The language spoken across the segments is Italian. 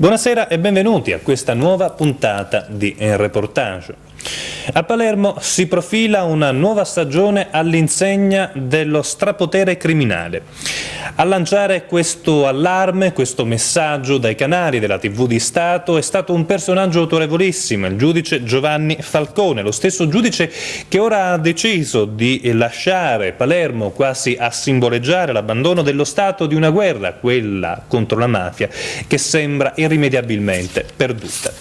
Buonasera e benvenuti a questa nuova puntata di Reportage. A Palermo si profila una nuova stagione all'insegna dello strapotere criminale. A lanciare questo allarme, questo messaggio dai canali della TV di Stato è stato un personaggio autorevolissimo, il giudice Giovanni Falcone, lo stesso giudice che ora ha deciso di lasciare Palermo quasi a simboleggiare l'abbandono dello Stato di una guerra, quella contro la mafia, che sembra irrimediabilmente perduta.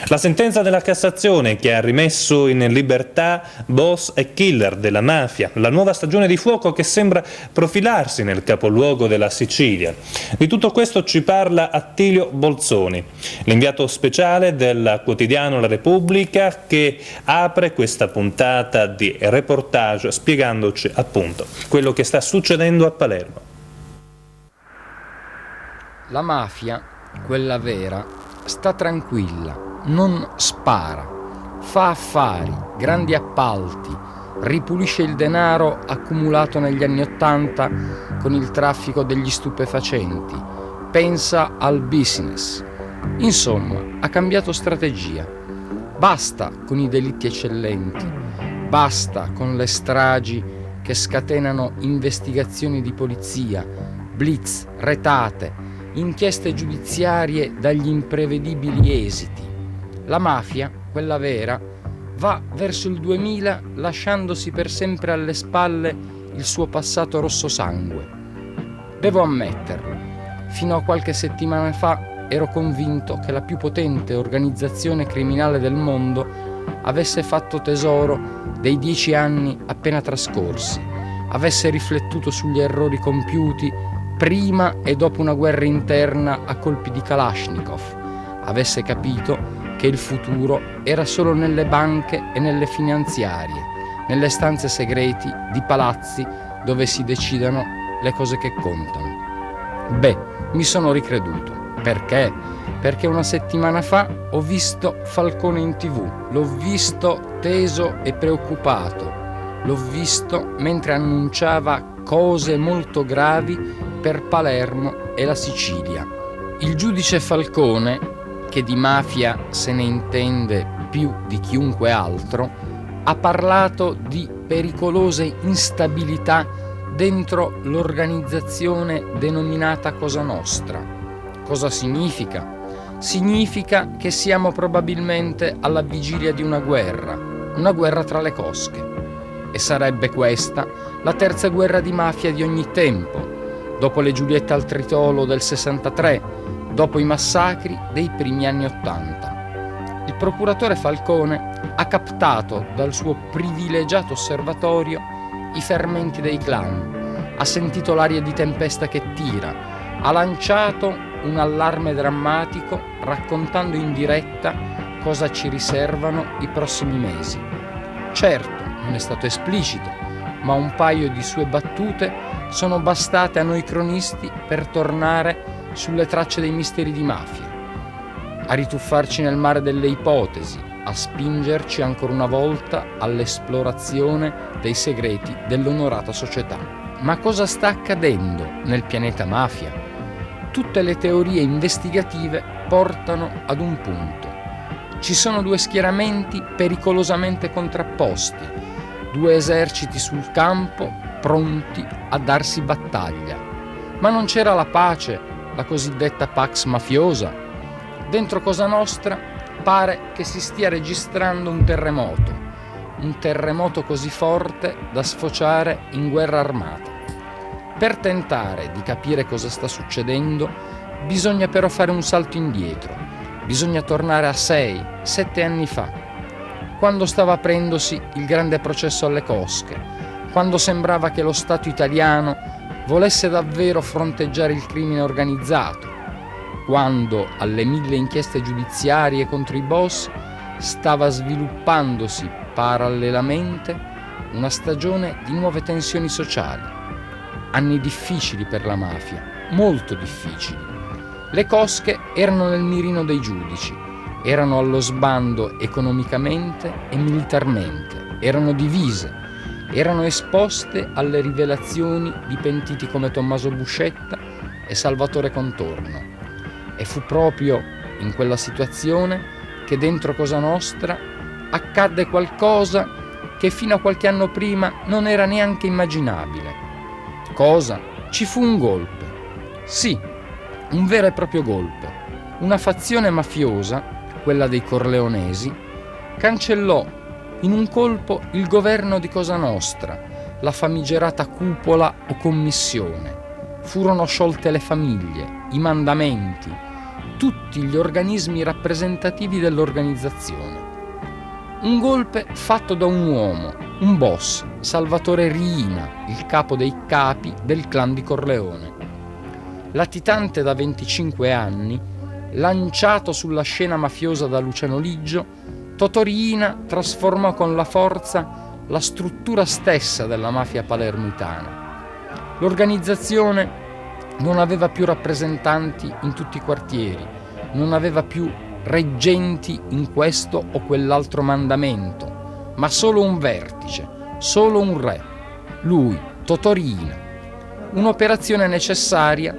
La sentenza della Cassazione che ha rimesso in libertà boss e killer della mafia, la nuova stagione di fuoco che sembra profilarsi nel capoluogo della Sicilia. Di tutto questo ci parla Attilio Bolzoni, l'inviato speciale del quotidiano La Repubblica, che apre questa puntata di Reportage spiegandoci appunto quello che sta succedendo a Palermo. La mafia, quella vera, sta tranquilla. Non spara, fa affari, grandi appalti, ripulisce il denaro accumulato negli anni '80 con il traffico degli stupefacenti, pensa al business. Insomma, ha cambiato strategia. Basta con i delitti eccellenti, basta con le stragi che scatenano investigazioni di polizia, blitz, retate, inchieste giudiziarie dagli imprevedibili esiti. La mafia, quella vera, va verso il 2000 lasciandosi per sempre alle spalle il suo passato rossosangue. Devo ammetterlo, fino a qualche settimana fa ero convinto che la più potente organizzazione criminale del mondo avesse fatto tesoro dei 10 anni appena trascorsi, avesse riflettuto sugli errori compiuti prima e dopo una guerra interna a colpi di Kalashnikov, avesse capito che il futuro era solo nelle banche e nelle finanziarie, nelle stanze segreti di palazzi dove si decidano le cose che contano. Beh, mi sono ricreduto. Perché? Perché una settimana fa ho visto Falcone in TV, l'ho visto teso e preoccupato, l'ho visto mentre annunciava cose molto gravi per Palermo e la Sicilia. Il giudice Falcone, che di mafia se ne intende più di chiunque altro, ha parlato di pericolose instabilità dentro l'organizzazione denominata Cosa Nostra. Cosa significa? Significa che siamo probabilmente alla vigilia di una guerra tra le cosche. E sarebbe questa la terza guerra di mafia di ogni tempo, dopo le Giuliette al Tritolo del 63, dopo i massacri dei primi anni '80. Il procuratore Falcone ha captato dal suo privilegiato osservatorio i fermenti dei clan, ha sentito l'aria di tempesta che tira, ha lanciato un allarme drammatico raccontando in diretta cosa ci riservano i prossimi mesi. Certo, non è stato esplicito, ma un paio di sue battute sono bastate a noi cronisti per tornare sulle tracce dei misteri di mafia, a rituffarci nel mare delle ipotesi, a spingerci ancora una volta all'esplorazione dei segreti dell'onorata società. Ma cosa sta accadendo nel pianeta mafia? Tutte le teorie investigative portano ad un punto. Ci sono due schieramenti pericolosamente contrapposti, due eserciti sul campo pronti a darsi battaglia. Ma non c'era la pace, la cosiddetta Pax mafiosa. Dentro Cosa Nostra pare che si stia registrando un terremoto così forte da sfociare in guerra armata. Per tentare di capire cosa sta succedendo, bisogna però fare un salto indietro, bisogna tornare a 6-7 anni fa, quando stava aprendosi il grande processo alle cosche, quando sembrava che lo Stato italiano volesse davvero fronteggiare il crimine organizzato, quando alle 1000 inchieste giudiziarie contro i boss stava sviluppandosi parallelamente una stagione di nuove tensioni sociali. Anni difficili per la mafia, molto difficili. Le cosche erano nel mirino dei giudici, erano allo sbando economicamente e militarmente, erano divise, erano esposte alle rivelazioni di pentiti come Tommaso Buscetta e Salvatore Contorno. E fu proprio in quella situazione che dentro Cosa Nostra accadde qualcosa che fino a qualche anno prima non era neanche immaginabile. Cosa? Ci fu un golpe. Sì, un vero e proprio golpe. Una fazione mafiosa, quella dei Corleonesi, cancellò in un colpo il governo di Cosa Nostra, la famigerata cupola o commissione. Furono sciolte le famiglie, i mandamenti, tutti gli organismi rappresentativi dell'organizzazione. Un golpe fatto da un uomo, un boss, Salvatore Riina, il capo dei capi del clan di Corleone. Latitante da 25 anni, lanciato sulla scena mafiosa da Luciano Liggio, Totò Riina trasformò con la forza la struttura stessa della mafia palermitana. L'organizzazione non aveva più rappresentanti in tutti i quartieri, non aveva più reggenti in questo o quell'altro mandamento, ma solo un vertice, solo un re, lui, Totò Riina. Un'operazione necessaria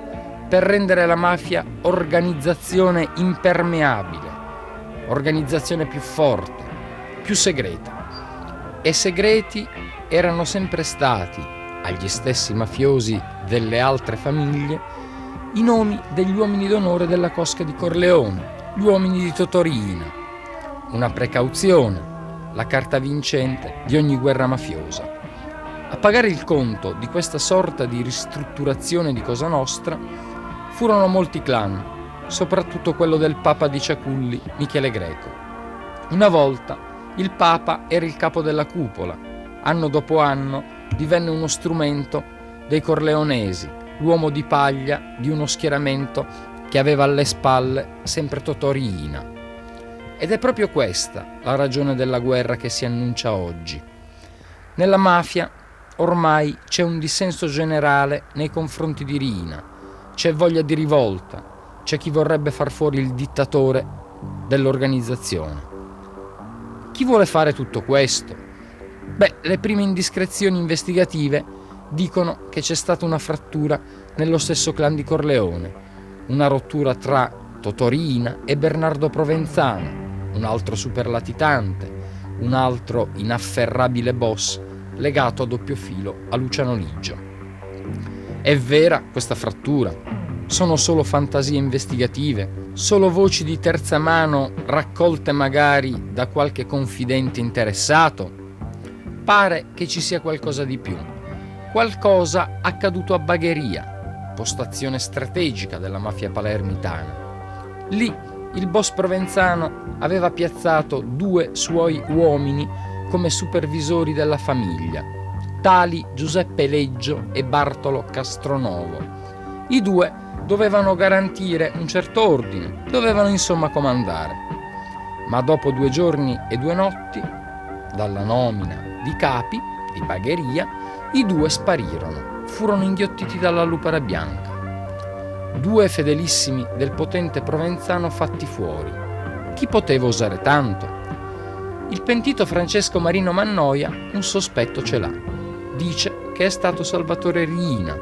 per rendere la mafia organizzazione impermeabile, organizzazione più forte, più segreta. E segreti erano sempre stati, agli stessi mafiosi delle altre famiglie, i nomi degli uomini d'onore della cosca di Corleone, gli uomini di Totò Riina. Una precauzione, la carta vincente di ogni guerra mafiosa. A pagare il conto di questa sorta di ristrutturazione di Cosa Nostra furono molti clan, soprattutto quello del Papa di Ciaculli, Michele Greco. Una volta il Papa era il capo della cupola, anno dopo anno divenne uno strumento dei Corleonesi, l'uomo di paglia di uno schieramento che aveva alle spalle sempre Totò Riina. Ed è proprio questa la ragione della guerra che si annuncia oggi. Nella mafia ormai c'è un dissenso generale nei confronti di Riina, c'è voglia di rivolta, c'è chi vorrebbe far fuori il dittatore dell'organizzazione. Chi vuole fare tutto questo? Beh, le prime indiscrezioni investigative dicono che c'è stata una frattura nello stesso clan di Corleone, una rottura tra Totò Riina e Bernardo Provenzano, un altro superlatitante, un altro inafferrabile boss legato a doppio filo a Luciano Liggio. È vera questa frattura? Sono solo fantasie investigative? Solo voci di terza mano raccolte magari da qualche confidente interessato? Pare che ci sia qualcosa di più. Qualcosa accaduto a Bagheria, postazione strategica della mafia palermitana. Lì il boss provenzano aveva piazzato 2 suoi uomini come supervisori della famiglia, tali Giuseppe Leggio e Bartolo Castronovo. I 2 dovevano garantire un certo ordine, dovevano insomma comandare. Ma dopo 2 giorni e 2 notti, dalla nomina di capi di Bagheria, i 2 sparirono, furono inghiottiti dalla lupara bianca. 2 fedelissimi del potente Provenzano fatti fuori. Chi poteva osare tanto? Il pentito Francesco Marino Mannoia un sospetto ce l'ha. Dice che è stato Salvatore Riina.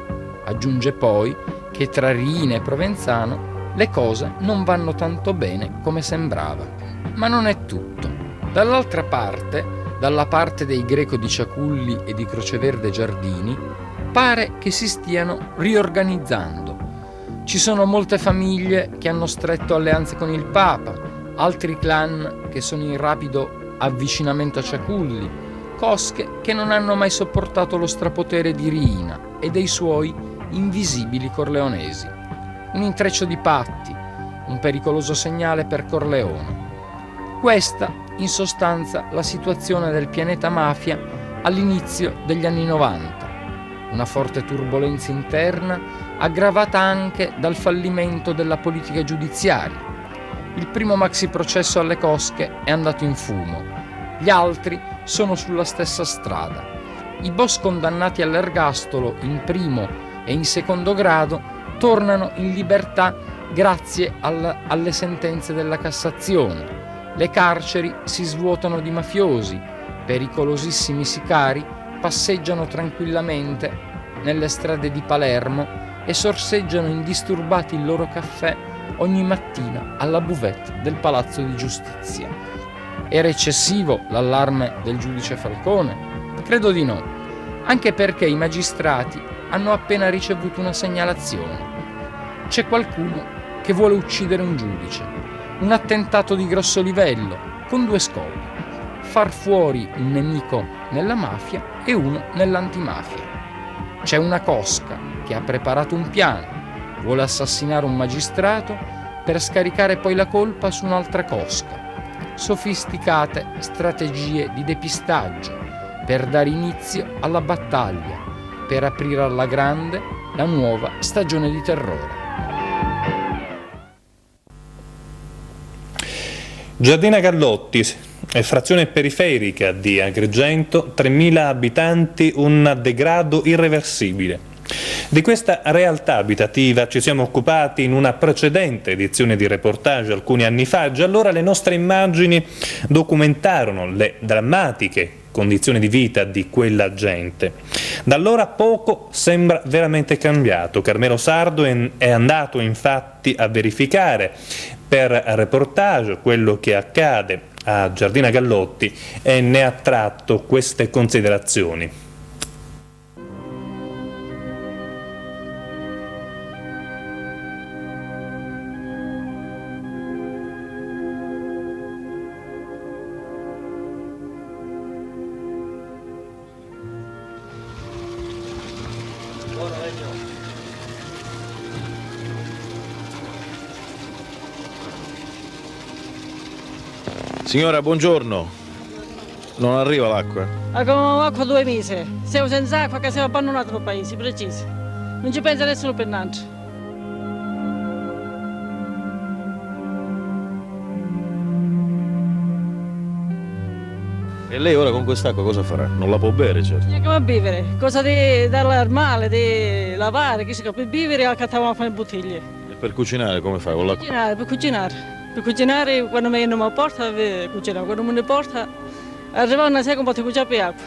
Aggiunge poi che tra Riina e Provenzano le cose non vanno tanto bene come sembrava. Ma non è tutto. Dall'altra parte, dalla parte dei Greco di Ciaculli e di Croceverde Giardini, pare che si stiano riorganizzando. Ci sono molte famiglie che hanno stretto alleanze con il Papa, altri clan che sono in rapido avvicinamento a Ciaculli, cosche che non hanno mai sopportato lo strapotere di Riina e dei suoi invisibili corleonesi. Un intreccio di patti, un pericoloso segnale per Corleone. Questa, in sostanza, la situazione del pianeta mafia all'inizio degli anni 90. Una forte turbolenza interna aggravata anche dal fallimento della politica giudiziaria. Il primo maxi processo alle cosche è andato in fumo. Gli altri sono sulla stessa strada. I boss condannati all'ergastolo in primo e in secondo grado tornano in libertà grazie alle sentenze della Cassazione. Le carceri si svuotano di mafiosi, pericolosissimi sicari passeggiano tranquillamente nelle strade di Palermo e sorseggiano indisturbati il loro caffè ogni mattina alla buvette del Palazzo di Giustizia. Era eccessivo l'allarme del giudice Falcone? Credo di no, anche perché i magistrati hanno appena ricevuto una segnalazione. C'è qualcuno che vuole uccidere un giudice, un attentato di grosso livello, con due scopi: far fuori un nemico nella mafia e uno nell'antimafia. C'è una cosca che ha preparato un piano, vuole assassinare un magistrato per scaricare poi la colpa su un'altra cosca. Sofisticate strategie di depistaggio per dare inizio alla battaglia, per aprire alla grande la nuova stagione di terrore. Giardina Gallotti, frazione periferica di Agrigento, 3.000 abitanti, un degrado irreversibile. Di questa realtà abitativa ci siamo occupati in una precedente edizione di reportage alcuni anni fa. Già allora le nostre immagini documentarono le drammatiche condizioni di vita di quella gente. Da allora poco sembra veramente cambiato. Carmelo Sardo è andato infatti a verificare per reportage quello che accade a Giardina Gallotti e ne ha tratto queste considerazioni. Signora, buongiorno. Non arriva l'acqua? Abbiamo acqua 2 mesi. Siamo senza acqua che siamo abbandonati nel paese, preciso. Non ci pensa nessuno per niente. E lei ora con quest'acqua cosa farà? Non la può bere, certo. Che va a bere? Cosa da male, di lavare, che si per bere accattavamo a fare bottiglie. E per cucinare come fa con l'acqua? Per cucinare. Per cucinare, quando mi non mi porta, cucinare. Quando mi ne porta, arriva una sera un po' di cucinare per acqua.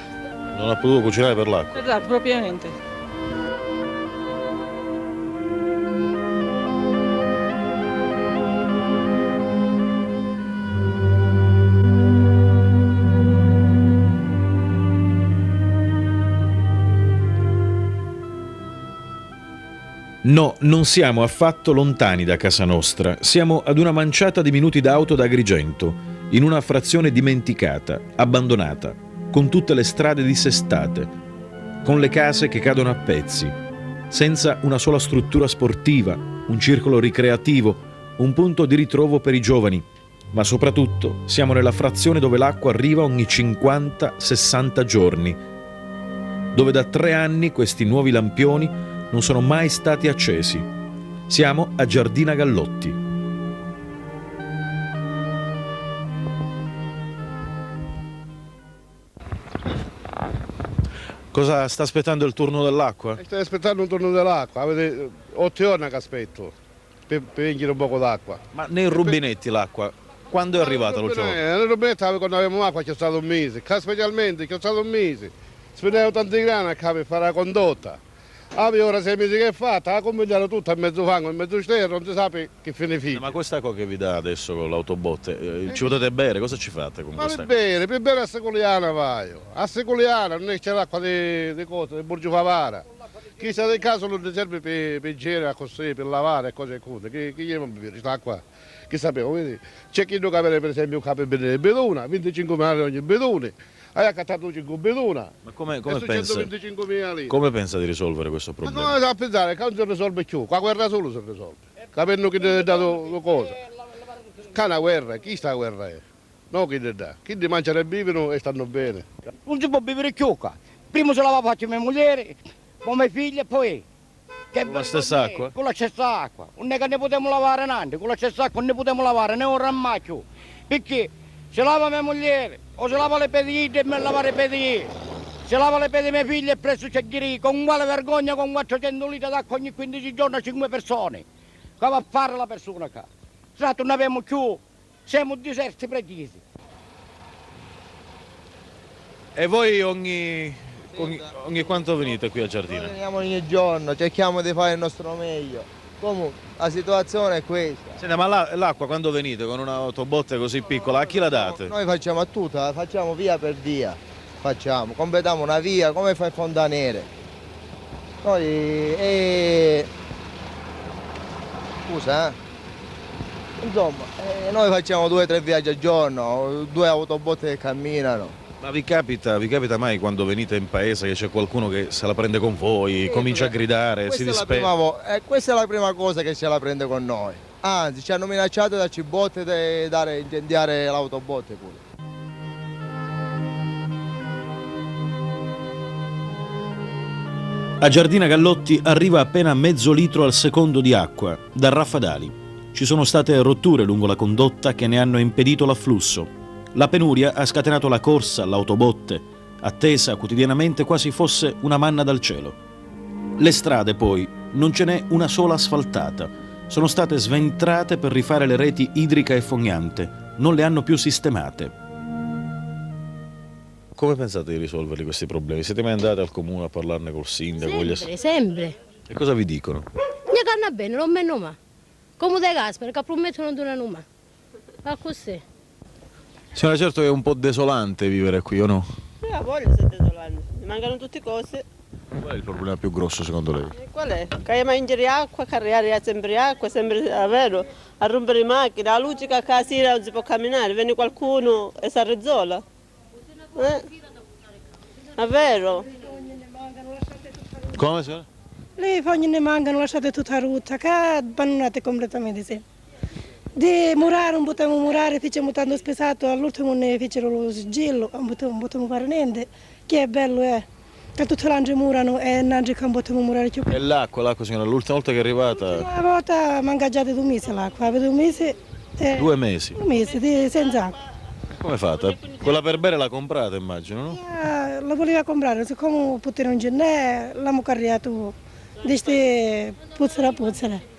Non ha potuto cucinare per l'acqua? Per l'acqua, propriamente. No, non siamo affatto lontani da casa nostra. Siamo ad una manciata di minuti d'auto da Agrigento, in una frazione dimenticata, abbandonata, con tutte le strade dissestate, con le case che cadono a pezzi, senza una sola struttura sportiva, un circolo ricreativo, un punto di ritrovo per i giovani. Ma soprattutto siamo nella frazione dove l'acqua arriva ogni 50-60 giorni, dove da 3 anni questi nuovi lampioni non sono mai stati accesi. Siamo a Giardina Gallotti. Cosa sta aspettando il turno dell'acqua? Sto aspettando un turno dell'acqua, avete 8 giorni che aspetto per venire un po' d'acqua. Ma nei rubinetti l'acqua, quando è arrivata l'ultima volta? Nel rubinetto quando avevamo acqua c'è stato un mese, specialmente c'è stato un mese. Spendevo tanti grani per fare la condotta. Ora 6 mesi che è fatta, ha combinato tutto a mezzo fango, a mezzo sterro, non si sa che fine fica. Ma quest'acqua che vi dà adesso con l'autobotte, ci potete bere? Cosa ci fate con quest'acqua? Per bere a Seculiana vai. A Seculiana non è che c'è l'acqua di cose, di Borgio Favara. Chi sa del caso non ti serve per girare così, per lavare e cose così. Chi gli va a bere questa acqua? Che sapevo, vedi? C'è chi non avere per esempio un capo per bere beduna, 25 mila ogni bedone. Hai accattato 5 beduna. Ma come pensa di risolvere questo problema? Ma come a pensare che non si risolve più, con la guerra solo si risolve. Capendo chi ti ha dato le cose. Che è una guerra, chi sta a guerra è? No chi ti dà, chi ti mangiano e vivono e stanno bene. Non si può bere più qua. Prima se la faccio mia moglie, poi mia figlia e poi. Con la stessa acqua? Con la stessa acqua. Non è che ne potremmo lavare niente, con la stessa acqua non ne potremmo lavare né un rammacchio. Perché se lava mia moglie, o se lava le pedine e me lavare le pedine. Se lava le pedine mia figlia e presso c'è giri, con quale vergogna con 400 litri d'acqua ogni 15 giorni a 5 persone. Che va a fare la persona qua? Tratto non abbiamo più, siamo deserti precisi. E voi ogni quanto venite qui a Giardina? Noi veniamo ogni giorno, cerchiamo di fare il nostro meglio. Comunque, la situazione è questa. Senta, ma l'acqua quando venite con un'autobotte così piccola, a chi la date? Noi facciamo a tutta, facciamo via per via. Completiamo una via come fa il Fontanere. Scusa, insomma, noi facciamo 2 o 3 viaggi al giorno, 2 autobotte che camminano. Ma vi capita mai quando venite in paese che c'è qualcuno che se la prende con voi, comincia a gridare, si dispera? Questa è la prima cosa che se la prende con noi. Anzi, ci hanno minacciato da cibotte di incendiare l'autobotte pure. A Giardina Gallotti arriva appena mezzo litro al secondo di acqua, da Raffadali. Ci sono state rotture lungo la condotta che ne hanno impedito l'afflusso. La penuria ha scatenato la corsa all'autobotte, attesa quotidianamente quasi fosse una manna dal cielo. Le strade poi, non ce n'è una sola asfaltata. Sono state sventrate per rifare le reti idrica e fognante. Non le hanno più sistemate. Come pensate di risolverli questi problemi? Siete mai andati al comune a parlarne col sindaco? Sempre. E cosa vi dicono? Mi canna bene, non me ne ma. Come dei gas, perché promettono di non ma. Fa così. Signora, certo che è un po' desolante vivere qui, o no? A voglia è desolante, mi mancano tutte cose. Qual è il problema più grosso secondo lei? Qual è? Che mangiare acqua, caricare sempre acqua, sempre vero, a rompere le macchine, la luce che a sera non si può camminare, viene qualcuno e si arrezzola. È vero? Come signora? Le foglie ne mancano, lasciate tutta rotta, che abbandonate completamente, sì. Di murare, non potevamo murare, facciamo tanto spesato, all'ultimo ne fecero lo sigillo, non potevamo fare niente, che è bello che tutte le ange murano e non potevamo murare più. E l'acqua signora, l'ultima volta che è arrivata? L'ultima volta manca già di 2 mesi l'acqua, 2 mesi. 2 mesi? 2 mesi, senza acqua. Come fate? Quella per bere la comprate immagino, no? La voleva comprare, siccome potevano in genere, l'abbiamo carriato, dice puzzera.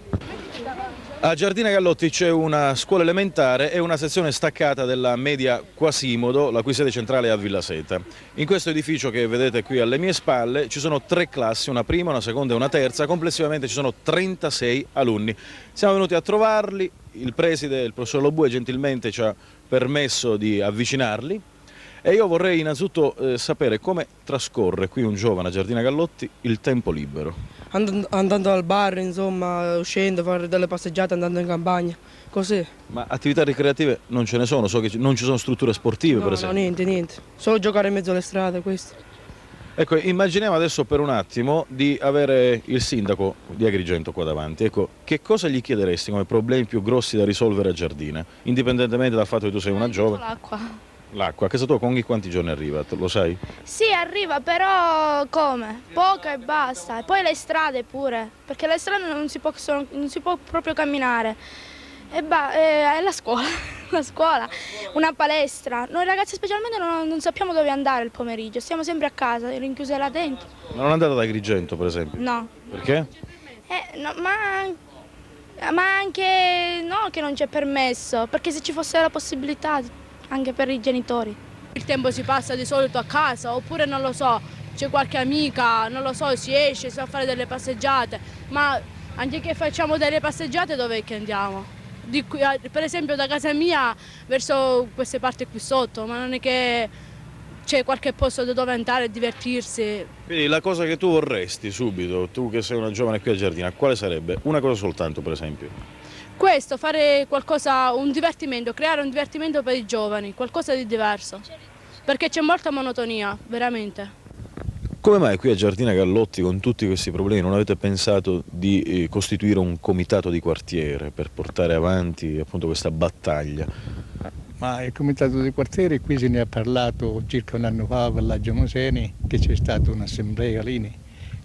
A Giardina Gallotti c'è una scuola elementare e una sezione staccata della media Quasimodo, la cui sede centrale è a Villaseta. In questo edificio che vedete qui alle mie spalle ci sono 3 classi, una prima, una seconda e una terza, complessivamente ci sono 36 alunni. Siamo venuti a trovarli, il preside, il professor Lobue, gentilmente ci ha permesso di avvicinarli e io vorrei innanzitutto sapere come trascorre qui un giovane a Giardina Gallotti il tempo libero. Andando al bar, insomma, uscendo, fare delle passeggiate, andando in campagna, così. Ma attività ricreative non ce ne sono, so che non ci sono strutture sportive per esempio. No, niente, solo giocare in mezzo alle strade, questo. Ecco, immaginiamo adesso per un attimo di avere il sindaco di Agrigento qua davanti. Ecco, che cosa gli chiederesti come problemi più grossi da risolvere a Giardina, indipendentemente dal fatto che tu sei una giovane? L'acqua. L'acqua, a casa tua con quanti giorni arriva? Lo sai? Sì, arriva, però come? Poca e basta. E poi le strade pure, perché le strade non si può proprio camminare. E la scuola, la scuola, una palestra. Noi ragazzi specialmente non sappiamo dove andare il pomeriggio, stiamo sempre a casa, rinchiuse là dentro. Ma non andate ad Agrigento, per esempio? No. Perché? No, ma anche no che non c'è permesso, perché se ci fosse la possibilità, anche per i genitori. Il tempo si passa di solito a casa, oppure non lo so, c'è qualche amica, non lo so, si esce, si va a fare delle passeggiate, ma anche che facciamo delle passeggiate dov'è che andiamo? Per esempio da casa mia verso queste parti qui sotto, ma non è che c'è qualche posto dove andare e divertirsi. Quindi la cosa che tu vorresti subito, tu che sei una giovane qui a Giardina, quale sarebbe? Una cosa soltanto, per esempio? Questo, fare qualcosa, un divertimento, creare un divertimento per i giovani, qualcosa di diverso, perché c'è molta monotonia, veramente. Come mai qui a Giardina Gallotti con tutti questi problemi non avete pensato di costituire un comitato di quartiere per portare avanti appunto questa battaglia? Ma il comitato di quartiere qui se ne ha parlato circa un anno fa a Villaggio Moseni, che c'è stata un'assemblea lì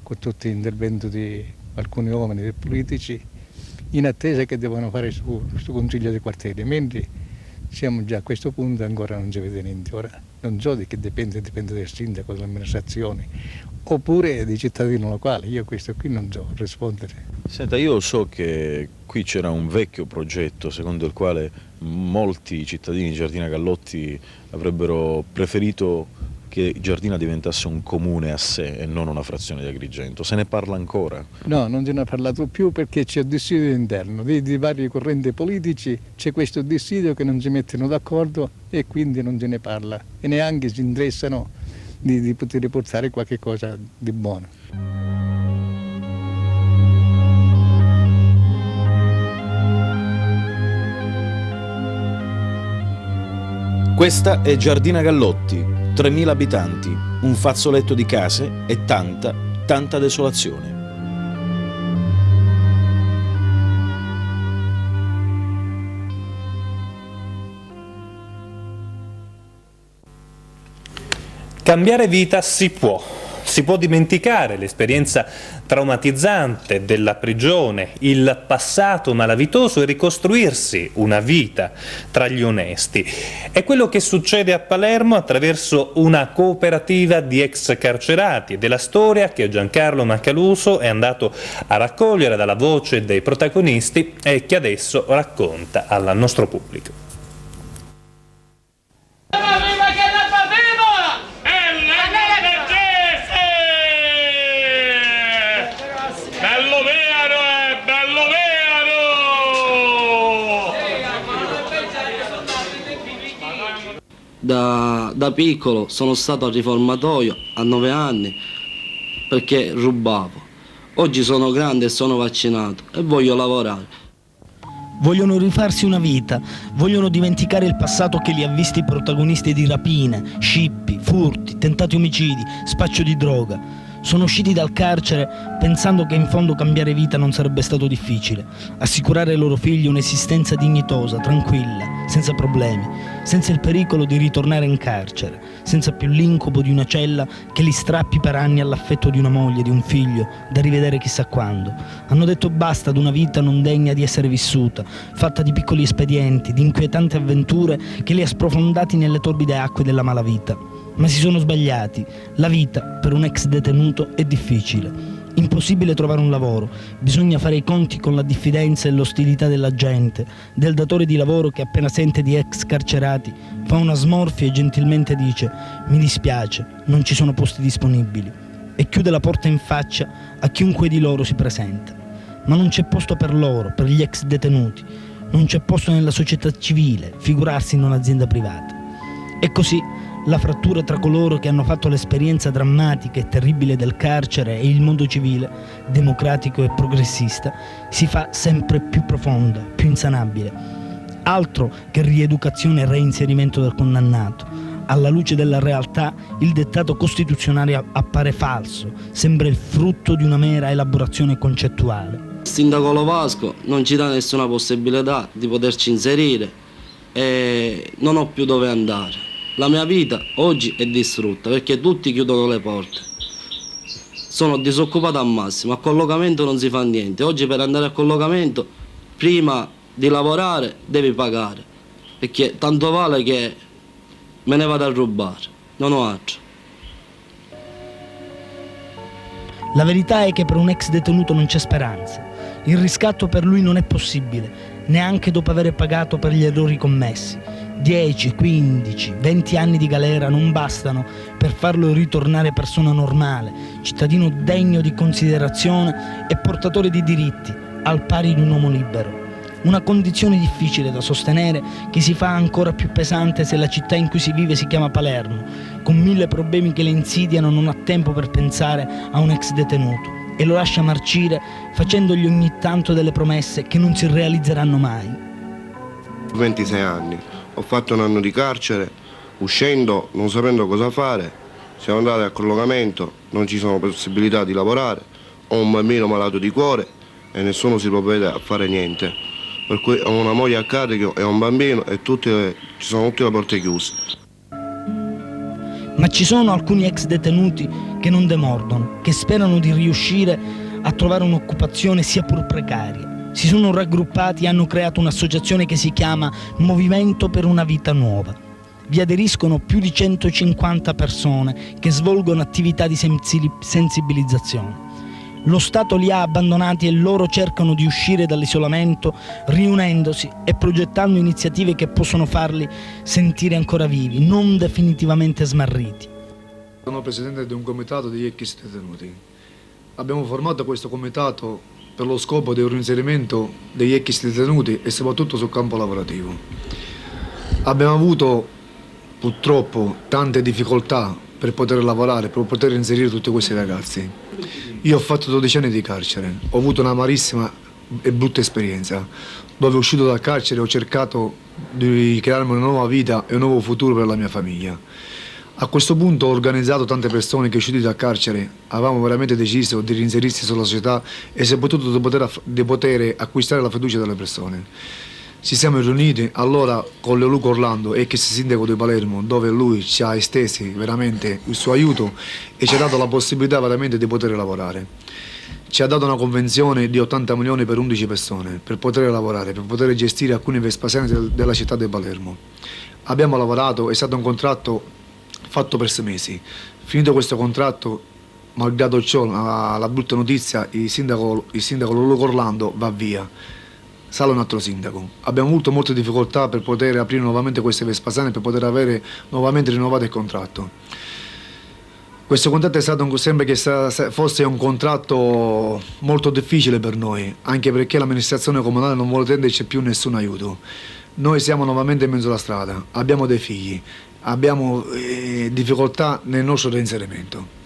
con tutto l'intervento di alcuni uomini e politici in attesa che devono fare questo consiglio di quartiere, mentre siamo già a questo punto e ancora non si vede niente. Ora non so di che dipende del sindaco, dell'amministrazione oppure dei cittadini locali, io questo qui non so rispondere. Senta, io so che qui c'era un vecchio progetto secondo il quale molti cittadini di Giardina Gallotti avrebbero preferito che Giardina diventasse un comune a sé e non una frazione di Agrigento? Se ne parla ancora? No, non se ne è parlato più perché c'è un dissidio interno di vari correnti politici, c'è questo dissidio che non si mettono d'accordo e quindi non se ne parla e neanche si interessano di poter portare qualche cosa di buono. Questa è Giardina Gallotti, 3.000 abitanti, un fazzoletto di case e tanta desolazione. Cambiare vita si può dimenticare l'esperienza traumatizzante della prigione, il passato malavitoso e ricostruirsi una vita tra gli onesti. È quello che succede a Palermo attraverso una cooperativa di ex carcerati, della storia che Giancarlo Macaluso è andato a raccogliere dalla voce dei protagonisti e che adesso racconta al nostro pubblico. Da piccolo sono stato al riformatorio a 9 anni perché rubavo. Oggi sono grande e sono vaccinato e voglio lavorare. Vogliono rifarsi una vita, vogliono dimenticare il passato che li ha visti protagonisti di rapine, scippi, furti, tentati omicidi, spaccio di droga. Sono usciti dal carcere pensando che in fondo cambiare vita non sarebbe stato difficile, assicurare ai loro figli un'esistenza dignitosa, tranquilla, senza problemi, senza il pericolo di ritornare in carcere, senza più l'incubo di una cella che li strappi per anni all'affetto di una moglie, di un figlio, da rivedere chissà quando. Hanno detto basta ad una vita non degna di essere vissuta, fatta di piccoli espedienti, di inquietanti avventure che li ha sprofondati nelle torbide acque della malavita. Ma si sono sbagliati. La vita per un ex detenuto è difficile. Impossibile trovare un lavoro. Bisogna fare i conti con la diffidenza e l'ostilità della gente, del datore di lavoro che appena sente di ex carcerati fa una smorfia e gentilmente dice «Mi dispiace, non ci sono posti disponibili» e chiude la porta in faccia a chiunque di loro si presenta. Ma non c'è posto per loro, per gli ex detenuti. Non c'è posto nella società civile, figurarsi in un'azienda privata. E così la frattura tra coloro che hanno fatto l'esperienza drammatica e terribile del carcere e il mondo civile, democratico e progressista, si fa sempre più profonda, più insanabile. Altro che rieducazione e reinserimento del condannato. Alla luce della realtà, il dettato costituzionale appare falso, sembra il frutto di una mera elaborazione concettuale. Il sindaco Lovasco non ci dà nessuna possibilità di poterci inserire e non ho più dove andare. La mia vita oggi è distrutta perché tutti chiudono le porte. Sono disoccupato al massimo, a collocamento non si fa niente. Oggi per andare a collocamento, prima di lavorare, devi pagare. Perché tanto vale che me ne vado a rubare, non ho altro. La verità è che per un ex detenuto non c'è speranza. Il riscatto per lui non è possibile, neanche dopo aver pagato per gli errori commessi. 10, 15, 20 anni di galera non bastano per farlo ritornare persona normale, cittadino degno di considerazione e portatore di diritti, al pari di un uomo libero. Una condizione difficile da sostenere che si fa ancora più pesante se la città in cui si vive si chiama Palermo, con 1000 problemi che le insidiano, non ha tempo per pensare a un ex detenuto e lo lascia marcire facendogli ogni tanto delle promesse che non si realizzeranno mai. 26 anni. Ho fatto un anno di carcere, uscendo, non sapendo cosa fare, siamo andati a collocamento, non ci sono possibilità di lavorare, ho un bambino malato di cuore e nessuno si provvede a fare niente. Per cui ho una moglie a carico e un bambino e ci sono tutte le porte chiuse. Ma ci sono alcuni ex detenuti che non demordono, che sperano di riuscire a trovare un'occupazione sia pur precaria. Si sono raggruppati e hanno creato un'associazione che si chiama Movimento per una Vita Nuova. Vi aderiscono più di 150 persone che svolgono attività di sensibilizzazione. Lo Stato li ha abbandonati e loro cercano di uscire dall'isolamento riunendosi e progettando iniziative che possono farli sentire ancora vivi, non definitivamente smarriti. Sono presidente di un comitato di ex detenuti. Abbiamo formato questo comitato per lo scopo del reinserimento degli ex detenuti e soprattutto sul campo lavorativo. Abbiamo avuto purtroppo tante difficoltà per poter lavorare, per poter inserire tutti questi ragazzi. Io ho fatto 12 anni di carcere, ho avuto una amarissima e brutta esperienza, dove uscito dal carcere ho cercato di crearmi una nuova vita e un nuovo futuro per la mia famiglia. A questo punto ho organizzato tante persone che usciti dal carcere avevamo veramente deciso di reinserirsi sulla società e soprattutto di poter acquistare la fiducia delle persone. Ci siamo riuniti allora con Leoluco Orlando, ex sindaco di Palermo, dove lui ci ha estesi veramente il suo aiuto e ci ha dato la possibilità veramente di poter lavorare. Ci ha dato una convenzione di 80 milioni per 11 persone per poter lavorare, per poter gestire alcuni Vespasiani della città di Palermo. Abbiamo lavorato, è stato un contratto fatto per 6 mesi. Finito questo contratto, malgrado ciò, la brutta notizia, il sindaco Leoluco Orlando va via. Sale un altro sindaco. Abbiamo avuto molte difficoltà per poter aprire nuovamente queste Vespasiane, per poter avere nuovamente rinnovato il contratto. Questo contratto è stato, sembra che fosse un contratto molto difficile per noi, anche perché l'amministrazione comunale non vuole tenderci più nessun aiuto. Noi siamo nuovamente in mezzo alla strada, abbiamo dei figli, abbiamo difficoltà nel nostro reinserimento.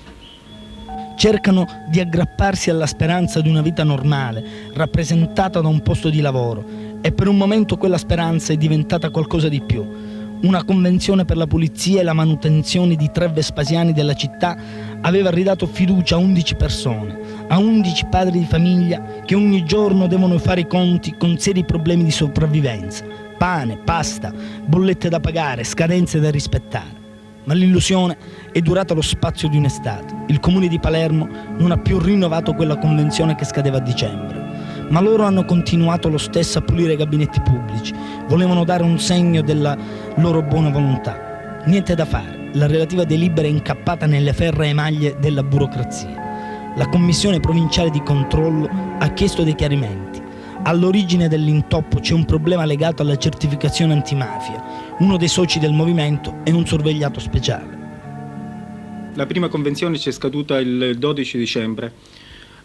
Cercano di aggrapparsi alla speranza di una vita normale, rappresentata da un posto di lavoro, e per un momento quella speranza è diventata qualcosa di più. Una convenzione per la pulizia e la manutenzione di 3 Vespasiani della città aveva ridato fiducia a 11 persone, a 11 padri di famiglia che ogni giorno devono fare i conti con seri problemi di sopravvivenza, pane, pasta, bollette da pagare, scadenze da rispettare. Ma l'illusione è durata lo spazio di un'estate. Il comune di Palermo non ha più rinnovato quella convenzione che scadeva a dicembre. Ma loro hanno continuato lo stesso a pulire i gabinetti pubblici. Volevano dare un segno della loro buona volontà. Niente da fare. La relativa delibera è incappata nelle ferree maglie della burocrazia. La commissione provinciale di controllo ha chiesto dei chiarimenti. All'origine dell'intoppo c'è un problema legato alla certificazione antimafia. Uno dei soci del movimento è un sorvegliato speciale. La prima convenzione ci è scaduta il 12 dicembre.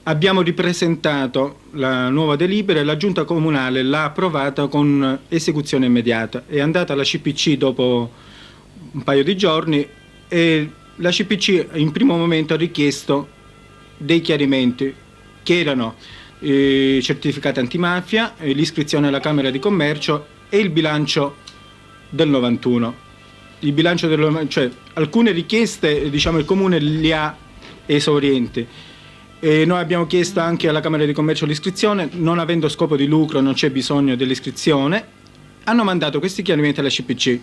Abbiamo ripresentato la nuova delibera e la giunta comunale l'ha approvata con esecuzione immediata. È andata alla CPC dopo un paio di giorni e la CPC in primo momento ha richiesto dei chiarimenti che erano certificati antimafia, l'iscrizione alla Camera di Commercio e il bilancio del 91. Il bilancio cioè alcune richieste, diciamo, il Comune li ha esaurienti. E noi abbiamo chiesto anche alla Camera di Commercio l'iscrizione, non avendo scopo di lucro non c'è bisogno dell'iscrizione. Hanno mandato questi chiarimenti alla CPC.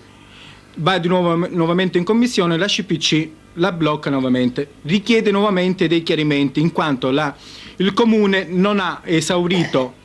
Va di nuovo nuovamente in commissione, la CPC la blocca nuovamente, richiede nuovamente dei chiarimenti in quanto il Comune non ha esaurito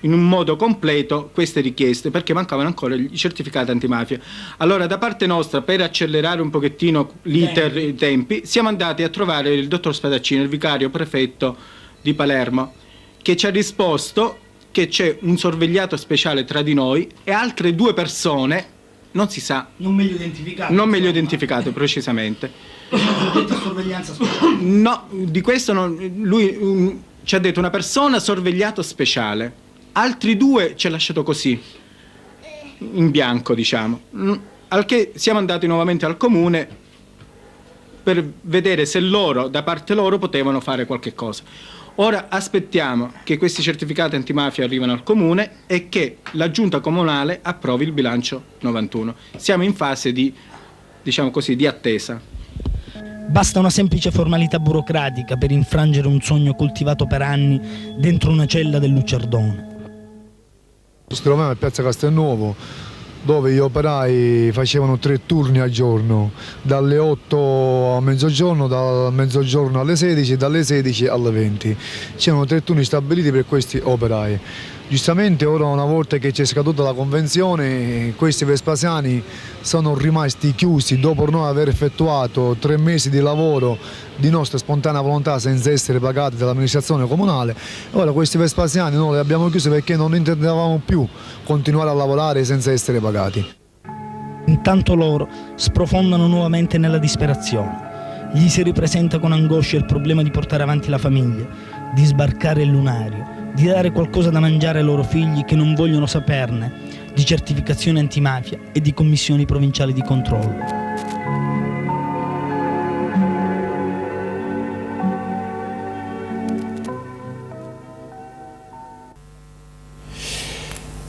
in un modo completo queste richieste perché mancavano ancora i certificati antimafia. Allora da parte nostra, per accelerare un pochettino l'iter e i tempi, siamo andati a trovare il dottor Spadaccino, il vicario prefetto di Palermo, che ci ha risposto che c'è un sorvegliato speciale tra di noi e altre 2 persone, non si sa, non meglio identificate precisamente. Sorveglianza speciale. No, di questo lui ci ha detto una persona sorvegliato speciale. Altri 2 ci ha lasciato così, in bianco, diciamo. Al che siamo andati nuovamente al Comune per vedere se loro, da parte loro, potevano fare qualche cosa. Ora aspettiamo che questi certificati antimafia arrivino al Comune e che la Giunta Comunale approvi il bilancio 91. Siamo in fase di, diciamo così, di attesa. Basta una semplice formalità burocratica per infrangere un sogno coltivato per anni dentro una cella del Lucerdone. Ci troviamo a Piazza Castelnuovo, dove gli operai facevano 3 turni al giorno, dalle 8 a mezzogiorno, dal mezzogiorno alle 16, dalle 16 alle 20. C'erano 3 turni stabiliti per questi operai. Giustamente ora, una volta che c'è scaduta la convenzione, questi Vespasiani sono rimasti chiusi dopo noi aver effettuato 3 mesi di lavoro di nostra spontanea volontà senza essere pagati dall'amministrazione comunale. Ora questi Vespasiani noi li abbiamo chiusi perché non intendevamo più continuare a lavorare senza essere pagati. Intanto loro sprofondano nuovamente nella disperazione. Gli si ripresenta con angoscia il problema di portare avanti la famiglia, di sbarcare il lunario, di dare qualcosa da mangiare ai loro figli che non vogliono saperne, di certificazione antimafia e di commissioni provinciali di controllo.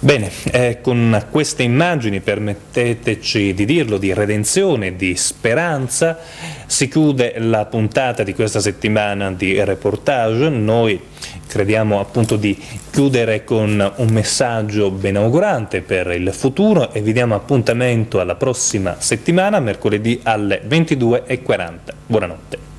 Bene, con queste immagini, permetteteci di dirlo, di redenzione, di speranza, si chiude la puntata di questa settimana di Reportage. Noi crediamo appunto di chiudere con un messaggio benaugurante per il futuro e vi diamo appuntamento alla prossima settimana, mercoledì alle 22:40. Buonanotte.